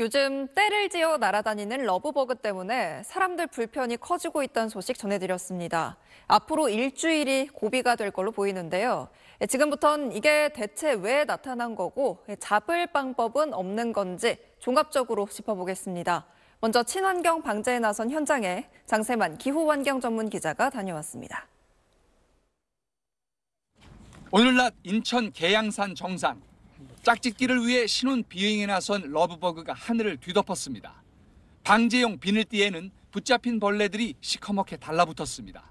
요즘 떼를 지어 날아다니는 러브버그 때문에 사람들 불편이 커지고 있다는 소식 전해드렸습니다. 앞으로 일주일이 고비가 될 걸로 보이는데요. 지금부턴 이게 대체 왜 나타난 거고 잡을 방법은 없는 건지 종합적으로 짚어보겠습니다. 먼저 친환경 방제에 나선 현장에 장세만 기후환경 전문 기자가 다녀왔습니다. 오늘 낮 인천 계양산 정상. 짝짓기를 위해 신혼 비행에 나선 러브버그가 하늘을 뒤덮었습니다. 방제용 비늘띠에는 붙잡힌 벌레들이 시커멓게 달라붙었습니다.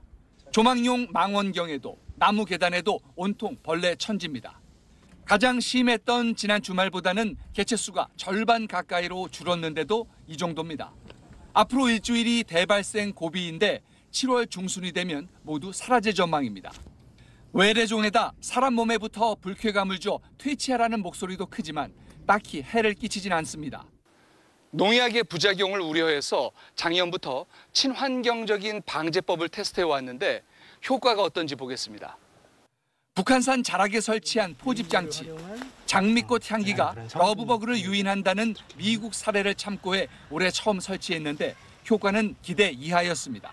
조망용 망원경에도 나무 계단에도 온통 벌레 천지입니다. 가장 심했던 지난 주말보다는 개체수가 절반 가까이로 줄었는데도 이 정도입니다. 앞으로 일주일이 대발생 고비인데 7월 중순이 되면 모두 사라질 전망입니다. 외래종에다 사람 몸에 붙어 불쾌감을 줘 퇴치하라는 목소리도 크지만 딱히 해를 끼치진 않습니다. 농약의 부작용을 우려해서 작년부터 친환경적인 방제법을 테스트해 왔는데 효과가 어떤지 보겠습니다. 북한산 자락에 설치한 포집장치, 장미꽃 향기가 러브버그를 유인한다는 미국 사례를 참고해 올해 처음 설치했는데 효과는 기대 이하였습니다.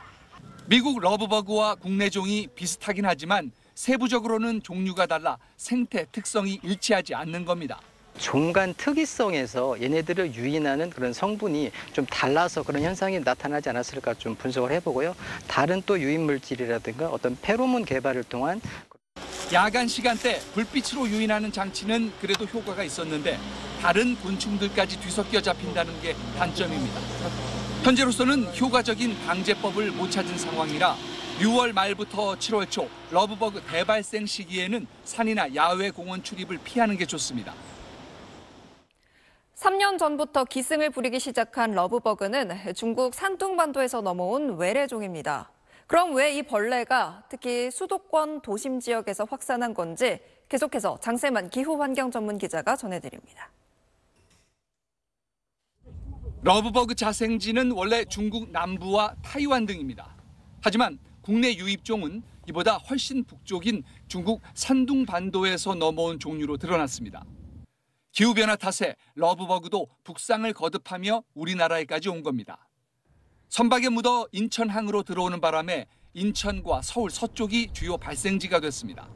미국 러브버그와 국내 종이 비슷하긴 하지만 세부적으로는 종류가 달라 생태 특성이 일치하지 않는 겁니다. 종 간 특이성에서 얘네들을 유인하는 그런 성분이 좀 달라서 그런 현상이 나타나지 않았을까 좀 분석을 해보고요. 다른 또 유인 물질이라든가 어떤 페로몬 개발을 통한 야간 시간대 불빛으로 유인하는 장치는 그래도 효과가 있었는데 다른 곤충들까지 뒤섞여 잡힌다는 게 단점입니다. 현재로서는 효과적인 방제법을 못 찾은 상황이라 6월 말부터 7월 초 러브버그 대발생 시기에는 산이나 야외 공원 출입을 피하는 게 좋습니다. 3년 전부터 기승을 부리기 시작한 러브버그는 중국 산둥반도에서 넘어온 외래종입니다. 그럼 왜 이 벌레가 특히 수도권 도심 지역에서 확산한 건지 계속해서 장세만 기후환경 전문 기자가 전해드립니다. 러브버그 자생지는 원래 중국 남부와 타이완 등입니다. 하지만 국내 유입종은 이보다 훨씬 북쪽인 중국 산둥반도에서 넘어온 종류로 드러났습니다. 기후변화 탓에 러브버그도 북상을 거듭하며 우리나라에까지 온 겁니다. 선박에 묻어 인천항으로 들어오는 바람에 인천과 서울 서쪽이 주요 발생지가 됐습니다.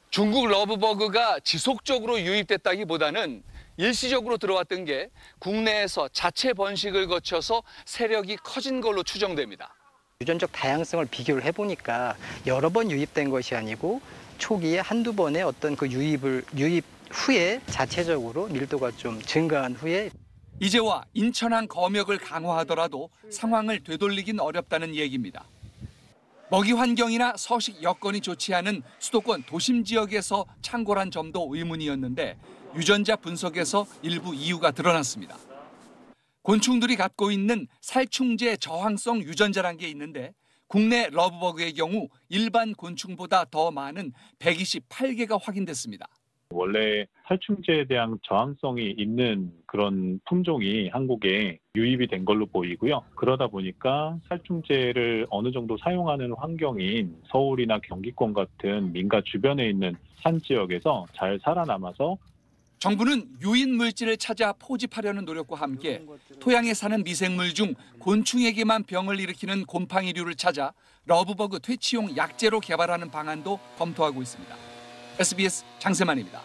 중국 러브버그가 지속적으로 유입됐다기보다는 일시적으로 들어왔던 게 국내에서 자체 번식을 거쳐서 세력이 커진 걸로 추정됩니다. 유전적 다양성을 비교를 해보니까 여러 번 유입된 것이 아니고 초기에 한두 번의 어떤 그 유입 후에 자체적으로 밀도가 좀 증가한 후에 이제와 인천항 검역을 강화하더라도 상황을 되돌리긴 어렵다는 얘기입니다. 먹이 환경이나 서식 여건이 좋지 않은 수도권 도심 지역에서 창궐한 점도 의문이었는데 유전자 분석에서 일부 이유가 드러났습니다. 곤충들이 갖고 있는 살충제 저항성 유전자란 게 있는데 국내 러브버그의 경우 일반 곤충보다 더 많은 128개가 확인됐습니다. 원래 살충제에 대한 저항성이 있는 그런 품종이 한국에 유입이 된 걸로 보이고요. 그러다 보니까 살충제를 어느 정도 사용하는 환경인 서울이나 경기권 같은 민가 주변에 있는 산 지역에서 잘 살아남아서 정부는 유인 물질을 찾아 포집하려는 노력과 함께 토양에 사는 미생물 중 곤충에게만 병을 일으키는 곰팡이류를 찾아 러브버그 퇴치용 약제로 개발하는 방안도 검토하고 있습니다. SBS 장세만입니다.